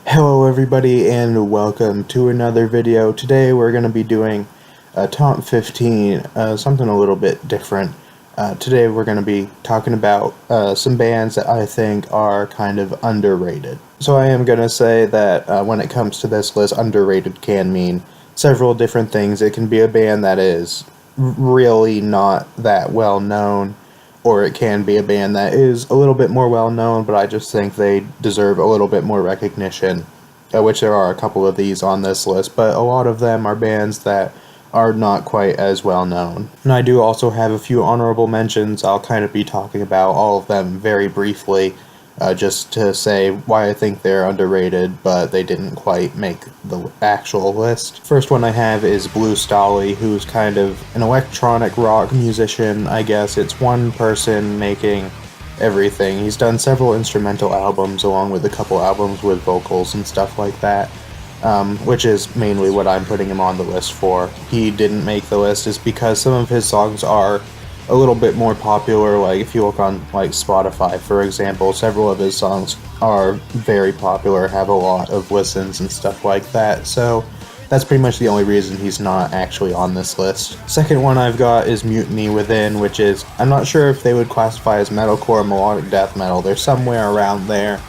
Hello everybody and welcome to another video. Today we're going to be doing a top 15, something a little bit different. Today we're going to be talking about some bands that I think are kind of underrated. So I am going to say that when it comes to this list, underrated can mean several different things. It can be a band that is really not that well known, or it can be a band that is a little bit more well known, but I just think they deserve a little bit more recognition, which there are a couple of these on this list, but a lot of them are bands that are not quite as well known. And I do also have a few honorable mentions. I'll kind of be talking about all of them very briefly, just to say why I think they're underrated, but they didn't quite make the actual list. First one I have is Blue Stolley, who's kind of an electronic rock musician, I guess. It's one person making everything. He's done several instrumental albums along with a couple albums with vocals and stuff like that, which is mainly what I'm putting him on the list for. He didn't make the list is because some of his songs are a little bit more popular. Like if you look on like Spotify, for example, several of his songs are very popular, have a lot of listens and stuff like that, so that's pretty much the only reason he's not actually on this list. Second one I've got is Mutiny Within, which is, I'm not sure if they would classify as metalcore or melodic death metal. They're somewhere around there,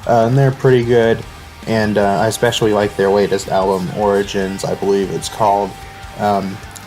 and they're pretty good, and I especially like their latest album, Origins, I believe it's called.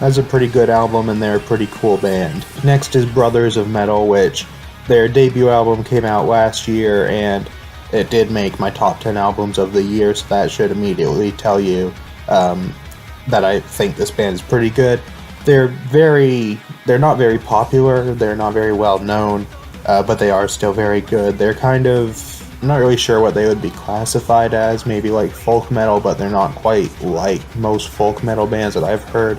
That's a pretty good album, and they're a pretty cool band. Next is Brothers of Metal, which their debut album came out last year, and it did make my top 10 albums of the year, so that should immediately tell you that I think this band is pretty good. They're not very popular, they're not very well known, but they are still very good. They're kind of, I'm not really sure what they would be classified as, maybe like folk metal, but they're not quite like most folk metal bands that I've heard.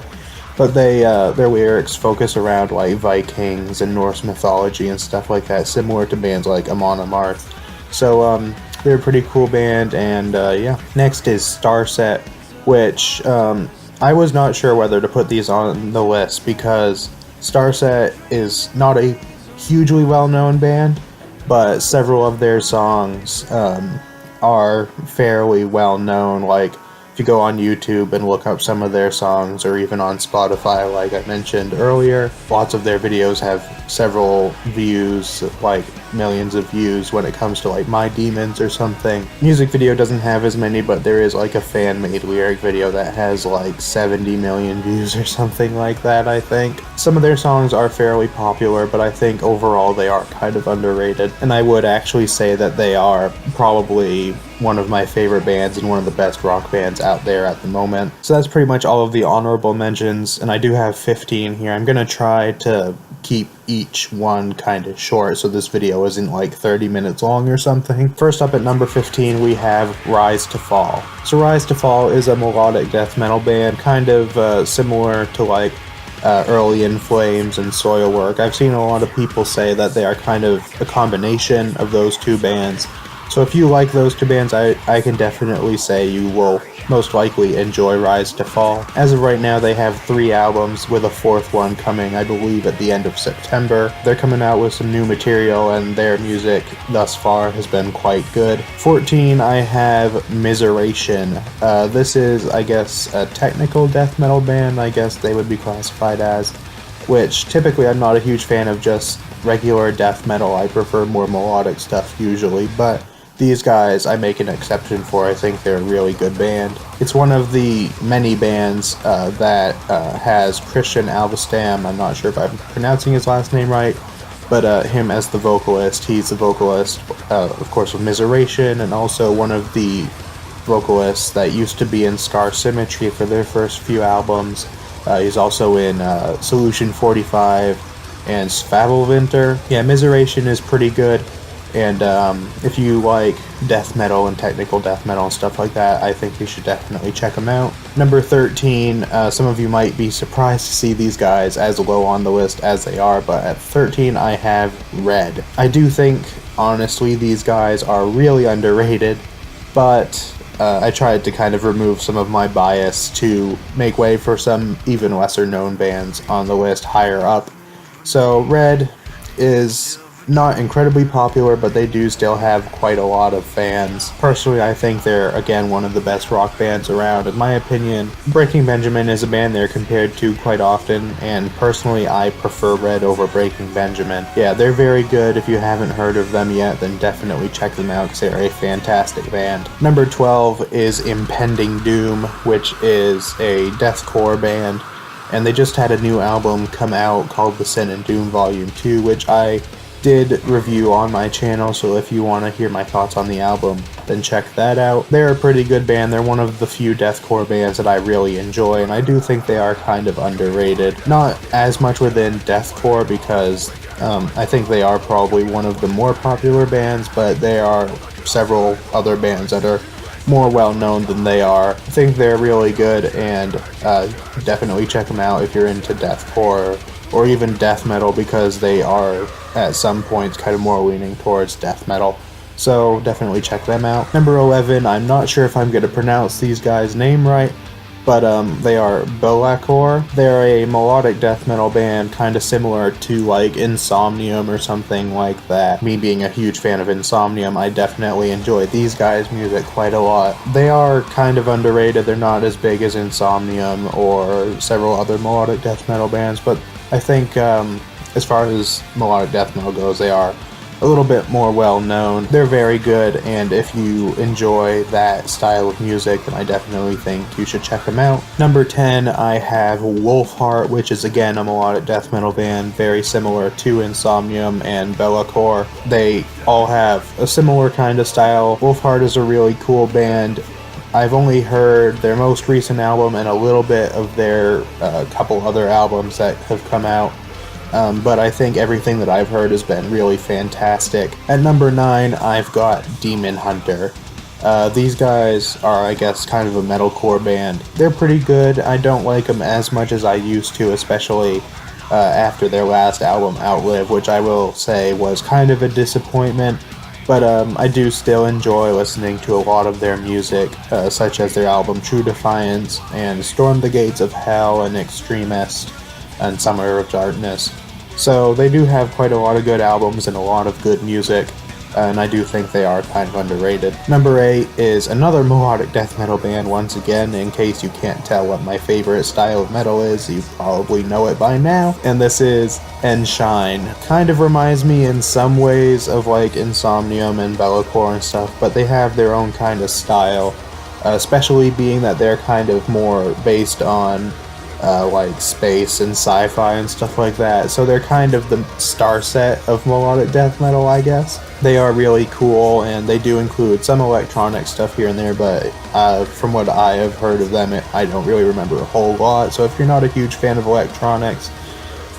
But their lyrics focus around like Vikings and Norse mythology and stuff like that, similar to bands like Amon Amarth. So they're a pretty cool band, and yeah. Next is Starset, which I was not sure whether to put these on the list because Starset is not a hugely well-known band, but several of their songs are fairly well-known. Like if you go on YouTube and look up some of their songs, or even on Spotify like I mentioned earlier, lots of their videos have several views, like millions of views when it comes to like My Demons or something. Music video doesn't have as many, but there is like a fan-made lyric video that has like 70 million views or something like that, I think. Some of their songs are fairly popular, but I think overall they are kind of underrated, and I would actually say that they are probably one of my favorite bands and one of the best rock bands out there at the moment. So that's pretty much all of the honorable mentions, and I do have 15 here. I'm gonna try to keep each one kind of short so this video isn't like 30 minutes long or something. First up at number 15 we have Rise to Fall. So Rise to Fall is a melodic death metal band, kind of similar to like early In Flames and Soilwork. I've seen a lot of people say that they are kind of a combination of those two bands. So if you like those two bands, I can definitely say you will most likely enjoy Rise to Fall. As of right now, they have 3 albums, with a 4th one coming, I believe, at the end of September. They're coming out with some new material, and their music thus far has been quite good. 14, I have Miseration. This is, I guess, a technical death metal band, I guess they would be classified as, which typically I'm not a huge fan of just regular death metal. I prefer more melodic stuff usually, but these guys I make an exception for. I think they're a really good band. It's one of the many bands that has Christian Alvestam, I'm not sure if I'm pronouncing his last name right, but him as the vocalist. He's the vocalist, of course, of Miseration, and also one of the vocalists that used to be in Scar Symmetry for their first few albums. He's also in Solution 45 and Svavelvinter. Yeah, Miseration is pretty good. And if you like death metal and technical death metal and stuff like that, I think you should definitely check them out. Number 13, some of you might be surprised to see these guys as low on the list as they are, but at 13 I have Red. I do think, honestly, these guys are really underrated, but I tried to kind of remove some of my bias to make way for some even lesser known bands on the list higher up. So Red is not incredibly popular, but they do still have quite a lot of fans. Personally, I think they're, again, one of the best rock bands around. In my opinion, Breaking Benjamin is a band they're compared to quite often, and personally, I prefer Red over Breaking Benjamin. Yeah, they're very good. If you haven't heard of them yet, then definitely check them out, because they're a fantastic band. Number 12 is Impending Doom, which is a deathcore band, and they just had a new album come out called The Sin and Doom Volume 2, which I did review on my channel, so if you want to hear my thoughts on the album, then check that out. They're a pretty good band. They're one of the few deathcore bands that I really enjoy, and I do think they are kind of underrated. Not as much within deathcore, because I think they are probably one of the more popular bands, but there are several other bands that are more well known than they are. I think they're really good, and definitely check them out if you're into deathcore or even death metal, because they are at some points kind of more leaning towards death metal. So definitely check them out. Number 11, I'm not sure if I'm going to pronounce these guys' name right, but they are Boa Core. They're a melodic death metal band, kind of similar to like Insomnium or something like that. Me being a huge fan of Insomnium, I definitely enjoy these guys' music quite a lot. They are kind of underrated. They're not as big as Insomnium or several other melodic death metal bands, but I think as far as melodic death metal goes, they are a little bit more well known. They're very good, and if you enjoy that style of music, then I definitely think you should check them out. Number 10, I have Wolfheart, which is again a melodic death metal band, very similar to Insomnium and Boa Core. They all have a similar kind of style. Wolfheart is a really cool band. I've only heard their most recent album and a little bit of their couple other albums that have come out. But I think everything that I've heard has been really fantastic. At number 9, I've got Demon Hunter. These guys are, I guess, kind of a metalcore band. They're pretty good. I don't like them as much as I used to, especially after their last album, Outlive, which I will say was kind of a disappointment. But I do still enjoy listening to a lot of their music, such as their album True Defiance, and Storm the Gates of Hell, and Extremist, and Summer of Darkness. So they do have quite a lot of good albums and a lot of good music, and I do think they are kind of underrated. Number 8 is another melodic death metal band. Once again, in case you can't tell what my favorite style of metal is, you probably know it by now, and this is Enshrine. Kind of reminds me in some ways of like Insomnium and Boa Core and stuff, but they have their own kind of style, especially being that they're kind of more based on like space and sci-fi and stuff like that. So they're kind of the Starset of melodic death metal, I guess. They are really cool, and they do include some electronic stuff here and there, but from what I have heard of them, I don't really remember a whole lot. So if you're not a huge fan of electronics,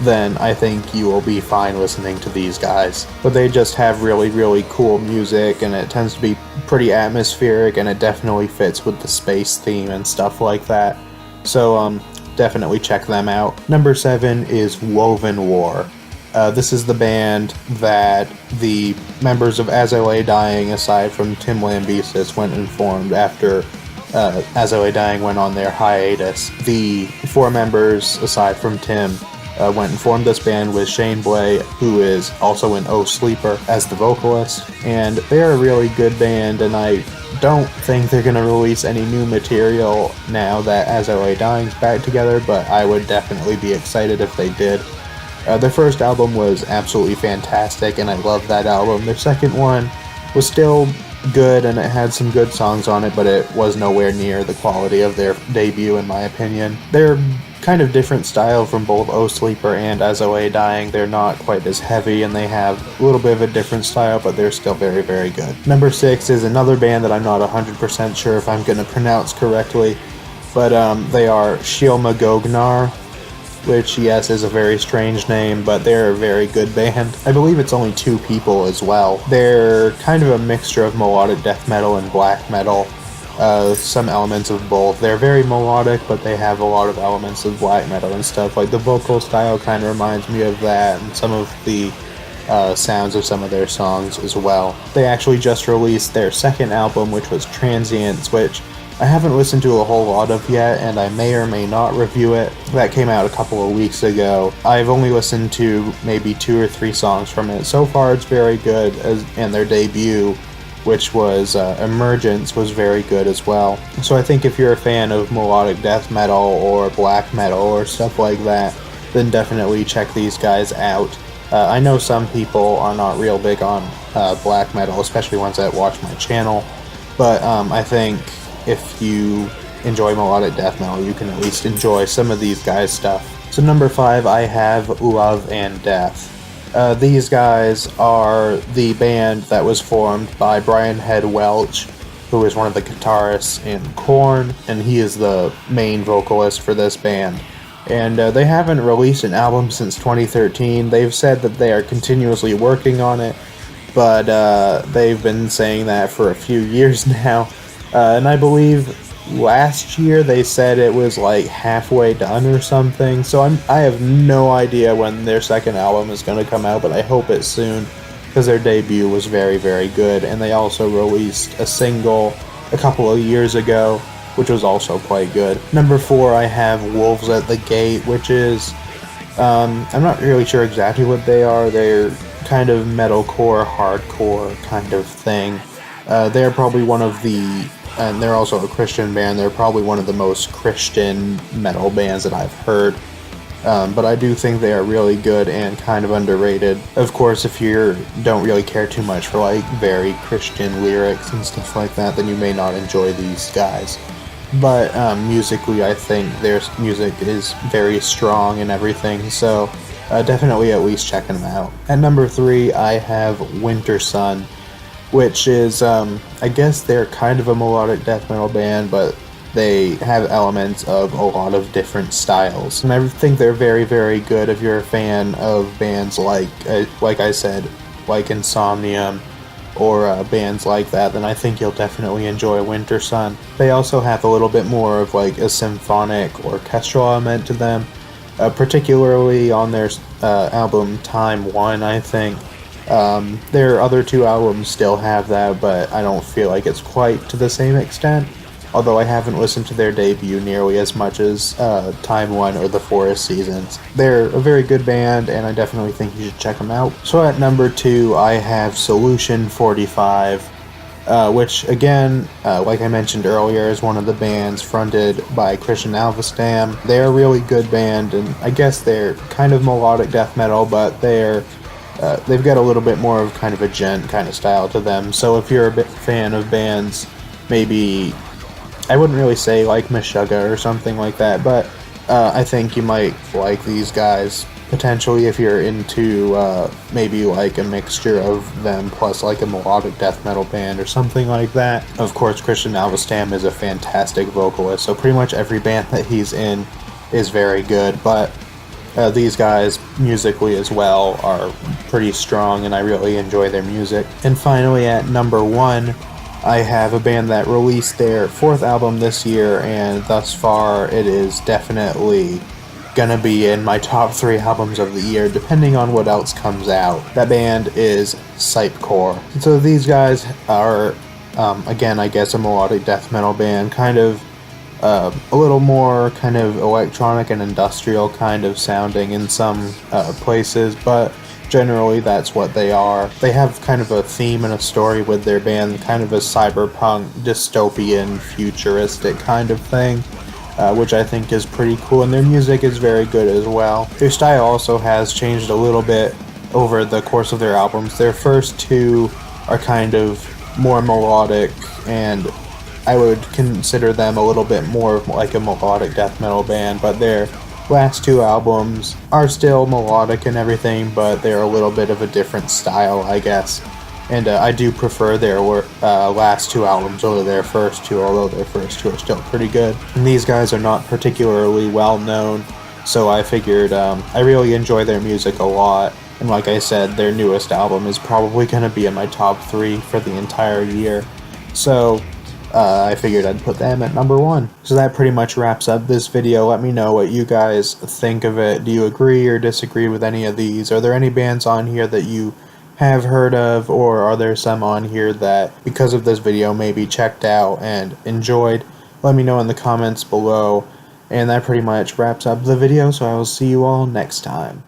then I think you will be fine listening to these guys. But they just have really, really cool music, and it tends to be pretty atmospheric, and it definitely fits with the space theme and stuff like that. So definitely check them out. Number 7 is Woven War. This is the band that the members of As I Lay Dying, aside from Tim Lambesis, went and formed after As I Lay Dying went on their hiatus. The 4 members, aside from Tim, went and formed this band with Shane Blay, who is also in Oh Sleeper, as the vocalist, and they're a really good band, and I don't think they're going to release any new material now that As I Lay Dying's back together, but I would definitely be excited if they did. Their first album was absolutely fantastic, and I loved that album. Their second one was still good, and it had some good songs on it, but it was nowhere near the quality of their debut, in my opinion. They're kind of different style from both Oh Sleeper and As I Lay Dying. They're not quite as heavy, and they have a little bit of a different style, but they're still very, very good. Number 6 is another band that I'm not 100% sure if I'm going to pronounce correctly, but they are Shioma Gogan, which, yes, is a very strange name, but they're a very good band. I believe it's only 2 people as well. They're kind of a mixture of melodic death metal and black metal. Some elements of both. They're very melodic, but they have a lot of elements of black metal and stuff. Like the vocal style kind of reminds me of that, and some of the sounds of some of their songs as well. They actually just released their second album, which was Transients, which I haven't listened to a whole lot of yet, and I may or may not review it. That came out a couple of weeks ago. I've only listened to maybe 2 or 3 songs from it. So far it's very good, and their debut, which was Emergence, was very good as well. So I think if you're a fan of melodic death metal or black metal or stuff like that, then definitely check these guys out. I know some people are not real big on black metal, especially ones that watch my channel, but I think if you enjoy melodic death metal, you can at least enjoy some of these guys' stuff. So number 5, I have Love and Death. These guys are the band that was formed by Brian Head Welch, who is one of the guitarists in Korn, and he is the main vocalist for this band. And they haven't released an album since 2013. They've said that they are continuously working on it, but they've been saying that for a few years now. And I believe last year they said it was like halfway done or something. So I have no idea when their second album is going to come out, but I hope it's soon, because their debut was very, very good. And they also released a single a couple of years ago, which was also quite good. Number 4, I have Wolves at the Gate, which is, I'm not really sure exactly what they are. They're kind of metalcore, hardcore kind of thing. They're probably one of the, and they're also a Christian band, they're probably one of the most Christian metal bands that I've heard. But I do think they are really good and kind of underrated. Of course, if you don't really care too much for like very Christian lyrics and stuff like that, then you may not enjoy these guys. But musically, I think their music is very strong and everything, so definitely at least check them out. At number 3, I have Winter Sun, which is, I guess they're kind of a melodic death metal band, but they have elements of a lot of different styles. And I think they're very, very good if you're a fan of bands like I said, like Insomnium, or bands like that, then I think you'll definitely enjoy Winter Sun. They also have a little bit more of like a symphonic orchestral element to them, particularly on their album Time 1, I think. Their other 2 albums still have that, but I don't feel like it's quite to the same extent, although I haven't listened to their debut nearly as much as Time 1 or The Forest Seasons. They're a very good band, and I definitely think you should check them out. So at number 2, I have Solution 45, which again, like I mentioned earlier, is one of the bands fronted by Christian Alvestam. They're a really good band, and I guess they're kind of melodic death metal, but they've got a little bit more of kind of a gent kind of style to them. So if you're a bit fan of bands, maybe, I wouldn't really say like Meshuggah or something like that, but I think you might like these guys potentially if you're into maybe like a mixture of them plus like a melodic death metal band or something like that. Of course, Christian Alvestam is a fantastic vocalist, so pretty much every band that he's in is very good, but these guys musically as well are pretty strong, and I really enjoy their music. And finally, at number 1, I have a band that released their 4th album this year, and thus far it is definitely gonna be in my top 3 albums of the year, depending on what else comes out. That band is Sitecore. So these guys are, again, I guess a melodic death metal band, kind of a little more kind of electronic and industrial kind of sounding in some places, but generally that's what they are. They have kind of a theme and a story with their band, kind of a cyberpunk, dystopian, futuristic kind of thing, which I think is pretty cool, and their music is very good as well. Their style also has changed a little bit over the course of their albums. Their first 2 are kind of more melodic, and I would consider them a little bit more like a melodic death metal band, but their last 2 albums are still melodic and everything, but they're a little bit of a different style, I guess. And I do prefer their last 2 albums over their first 2, although their first 2 are still pretty good. And these guys are not particularly well known, so I figured I really enjoy their music a lot. And like I said, their newest album is probably going to be in my top 3 for the entire year. So I figured I'd put them at number 1. So that pretty much wraps up this video. Let me know what you guys think of it. Do you agree or disagree with any of these? Are there any bands on here that you have heard of, or are there some on here that, because of this video, maybe checked out and enjoyed? let me know in the comments below. And that pretty much wraps up the video, so I will see you all next time.